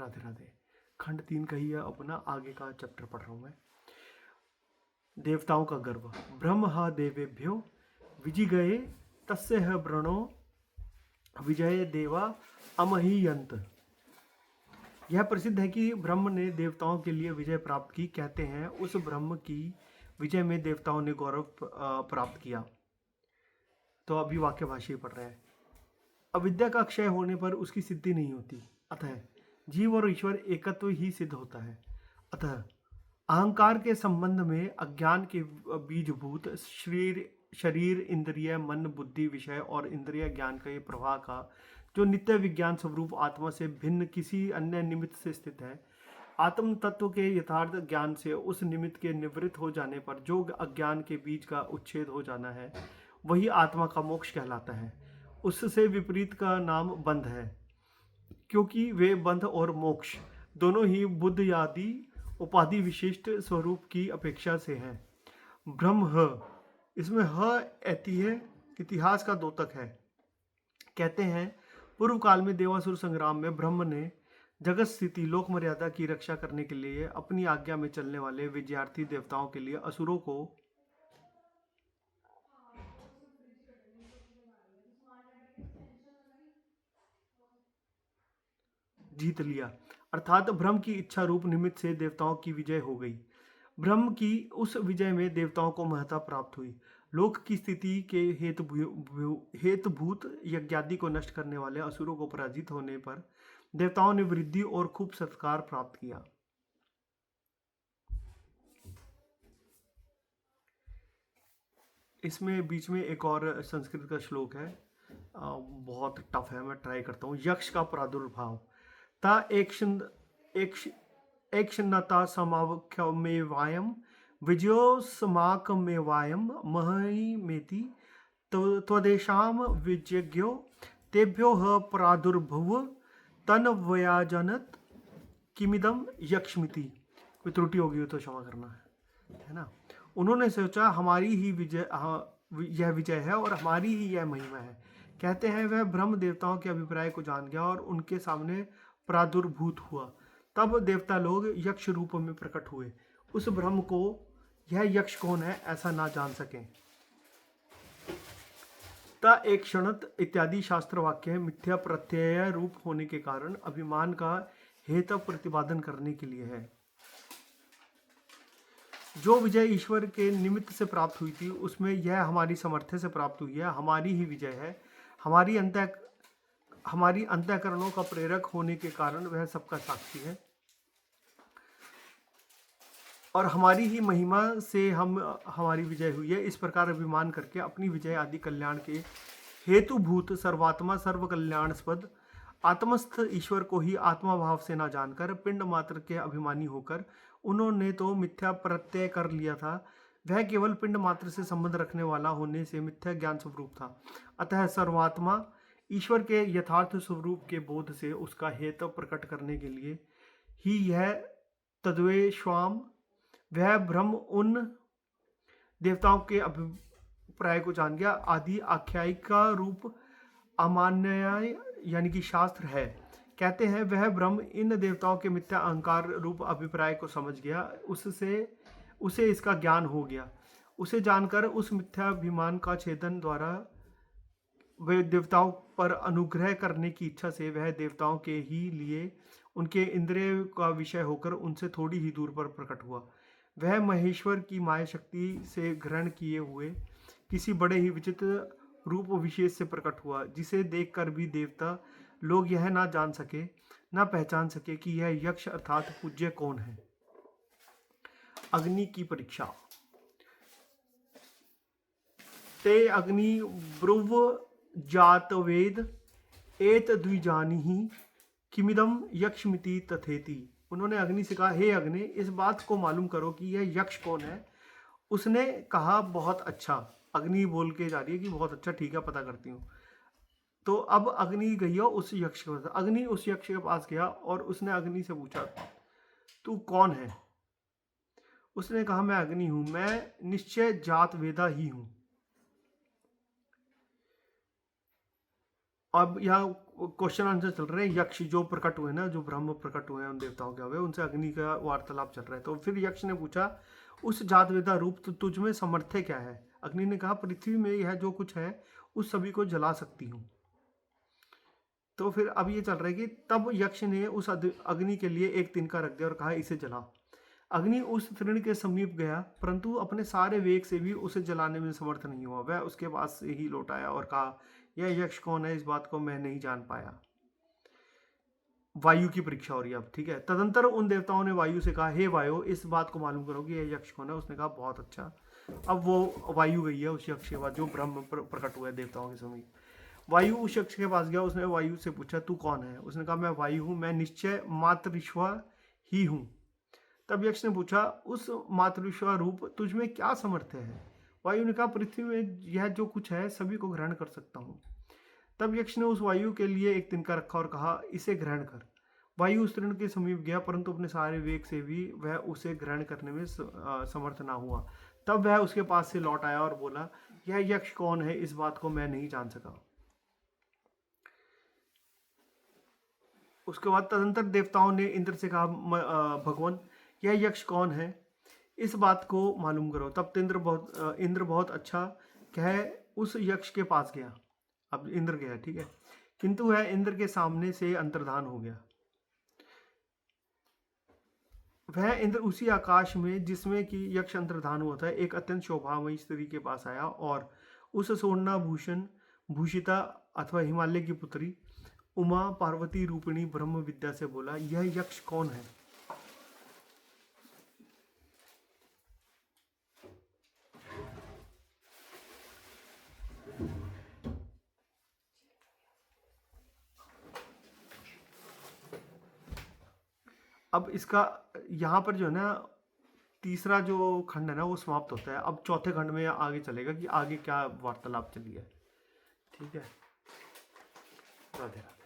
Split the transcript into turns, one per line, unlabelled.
राधे राधे। खंड 3 का ही है अपना, आगे का चैप्टर पढ़ रहा हूँ मैं। देवताओं का गर्व। ब्रह्म ह देवेभ्यो विजिगये तस्य ह व्रणो विजय देवा अमहीयंत। यह प्रसिद्ध है कि ब्रह्म ने देवताओं के लिए विजय प्राप्त की। कहते हैं उस ब्रह्म की विजय में देवताओं ने गौरव प्राप्त किया। तो अभी वाक्य भाष्य पढ़ रहे हैं। अविद्या का क्षय होने पर उसकी सिद्धि नहीं होती, अतः जीव और ईश्वर एकत्व ही सिद्ध होता है। अतः अहंकार के संबंध में अज्ञान के बीजभूत शरीर इंद्रिय मन बुद्धि विषय और इंद्रिय ज्ञान के प्रवाह का जो नित्य विज्ञान स्वरूप आत्मा से भिन्न किसी अन्य निमित्त से स्थित है, आत्म तत्व के यथार्थ ज्ञान से उस निमित्त के निवृत्त हो जाने पर जो अज्ञान के बीज का उच्छेद हो जाना है, वही आत्मा का मोक्ष कहलाता है। उससे विपरीत का नाम बंध है, क्योंकि वे बंध और मोक्ष दोनों ही बुद्ध आदि उपाधि विशिष्ट स्वरूप की अपेक्षा से हैं। ब्रह्म ह, इसमें ह ऐति है, इतिहास का द्योतक है। कहते हैं पूर्व काल में देवासुर संग्राम में ब्रह्म ने जगत स्थिति लोक मर्यादा की रक्षा करने के लिए अपनी आज्ञा में चलने वाले विद्यार्थी देवताओं के लिए असुरों को जीत लिया, अर्थात ब्रह्म की इच्छा रूप निमित्त से देवताओं की विजय हो गई। ब्रह्म की उस विजय में देवताओं को महत्ता प्राप्त हुई। लोक की स्थिति के हेतुभूत यज्ञादि को नष्ट करने वाले असुरों को पराजित होने पर देवताओं ने वृद्धि और खूब सत्कार प्राप्त किया। इसमें बीच में एक और संस्कृत का श्लोक है, बहुत टफ है, मैं ट्राई करता हूँ। यक्ष का प्रादुर्भाव। ता एकशन्नता समावख्यमेवायम विजयोस्माकमेवायम महिमेति त्वदेशाम विजज्ञो तेभ्यो ह प्रादुर्भुव तन्वयाजनत किमिदम यक्ष्मिति। कोई त्रुटि होगी तो क्षमा करना है ना। उन्होंने सोचा हमारी ही यह विजय है और हमारी ही यह महिमा है। कहते हैं वह ब्रह्म देवताओं के अभिप्राय को जान गया और उनके सामने प्रादुर्भूत हुआ। तब देवता लोग यक्ष रूप में प्रकट हुए। उस ब्रह्म को यह यक्ष कौन है ऐसा ना जान सकें। ता एक क्षणत इत्यादि शास्त्र वाक्य मिथ्या प्रत्यय रूप होने के कारण अभिमान का हेतु प्रतिपादन करने के लिए है। जो विजय ईश्वर के निमित्त से प्राप्त हुई थी उसमें यह हमारी सामर्थ्य से प्राप्त हुई है, हमारी ही विजय है। हमारी अंतःकरणों का प्रेरक होने के कारण वह सबका साक्षी है और हमारी ही महिमा से हमारी विजय हुई है। इस प्रकार अभिमान करके अपनी विजय आदि कल्याण के हेतुभूत सर्वात्मा सर्व कल्याणस्पद आत्मस्थ ईश्वर को ही आत्मा भाव से न जानकर पिंड मात्र के अभिमानी होकर उन्होंने तो मिथ्या प्रत्यय कर लिया था। वह केवल पिंड मात्र से संबंध रखने वाला होने से मिथ्या ज्ञान स्वरूप था। अतः सर्वात्मा ईश्वर के यथार्थ स्वरूप के बोध से उसका हेतु प्रकट करने के लिए ही यह तद्वेश्वाम वह ब्रह्म उन देवताओं के अभिप्राय को जान गया। आदि आख्यायिका रूप अमान्य यानी कि शास्त्र है। कहते हैं वह ब्रह्म इन देवताओं के मिथ्या अहंकार रूप अभिप्राय को समझ गया, उसे इसका ज्ञान हो गया। उसे जानकर उस मिथ्याभिमान का छेदन द्वारा वे देवताओं पर अनुग्रह करने की इच्छा से वह देवताओं के ही लिए उनके इंद्रिय का विषय होकर उनसे थोड़ी ही दूर पर प्रकट हुआ। वह महेश्वर की माया शक्ति से ग्रहण किए हुए किसी बड़े ही विचित्र रूप विशेष से प्रकट हुआ, जिसे देखकर भी देवता लोग यह ना जान सके ना पहचान सके कि यह यक्ष अर्थात पूज्य कौन है। अग्नि की परीक्षा। ते अग्नि ब्रुव जात वेद एत द्विजानिहि किमिदम यक्षमिति तथेति। उन्होंने अग्नि से कहा, हे अग्नि, इस बात को मालूम करो कि यह यक्ष कौन है। उसने कहा, बहुत अच्छा। अग्नि बोल के जा रही है कि बहुत अच्छा, ठीक है, पता करती हूँ। तो अब अग्नि गई हो उस यक्ष के पास। अग्नि उस यक्ष के पास गया और उसने अग्नि से पूछा, तू कौन है? उसने कहा, मैं अग्नि हूं, मैं निश्चय जात वेदा ही हूं। अब यह क्वेश्चन आंसर चल रहे हैं। यक्ष जो प्रकट हुए ना, जो ब्रह्म प्रकट हुए हैं उन देवताओं के हुए, उनसे अग्नि का वार्तालाप चल रहा है। तो फिर यक्ष ने पूछा, उस जात वेदा रूप तो तुझ में समर्थ्य क्या है? अग्नि ने कहा, पृथ्वी में यह जो कुछ है उस सभी को जला सकती हूँ। तो फिर अब ये चल रहा है कि तब यक्ष ने उस अग्नि के लिए एक तिनका रख दिया और कहा, इसे जला। अग्नि उस तृण के समीप गया, परंतु अपने सारे वेग से भी उसे जलाने में समर्थ नहीं हुआ। वह उसके पास से ही लौट आया और कहा, यह यक्ष कौन है? इस बात को मैं नहीं जान पाया। वायु की परीक्षा हो रही है अब, ठीक है। तदंतर उन देवताओं ने वायु से कहा, हे वायु, इस बात को मालूम करो कि यह यक्ष कौन है। उसने कहा, बहुत अच्छा। अब वो वायु गई है उस यक्ष के पास जो ब्रह्म प्रकट हुआ है देवताओं के समीप। वायु उस यक्ष के पास गया, उसने वायु से पूछा, तू कौन है? उसने कहा, मैं वायु हूँ, मैं निश्चय मातृश्वा ही हूँ। तब यक्ष ने पूछा, उस मातृश्वा रूप तुझ में क्या सामर्थ्य है? वायु ने कहा, पृथ्वी में यह जो कुछ है सभी को ग्रहण कर सकता हूँ। तब यक्ष ने उस वायु के लिए एक तिनका रखा और कहा, इसे ग्रहण कर। वायु उस तृण के समीप गया, परंतु अपने सारे वेग से भी वह उसे ग्रहण करने में समर्थ ना हुआ। तब वह उसके पास से लौट आया और बोला, यह यक्ष कौन है? इस बात को मैं नहीं जान सका। उसके बाद तदंतर देवताओं ने इंद्र से कहा, भगवान, यह यक्ष कौन है? इस बात को मालूम करो। तब इंद्र बहुत अच्छा कह उस यक्ष के पास गया। अब इंद्र गया, ठीक है, किंतु वह इंद्र के सामने से अंतर्धान हो गया। वह इंद्र उसी आकाश में जिसमें कि यक्ष अंतर्धान हुआ था एक अत्यंत शोभामयी स्त्री के पास आया और उस सोना भूषण भूषिता अथवा हिमालय की पुत्री उमा पार्वती रूपिणी ब्रह्म विद्या से बोला, यह यक्ष कौन है? अब इसका यहाँ पर जो है ना, तीसरा जो खंड है ना वो समाप्त होता है। अब चौथे खंड में आगे चलेगा कि आगे क्या वार्तालाप चली है, ठीक है। राधे राधे।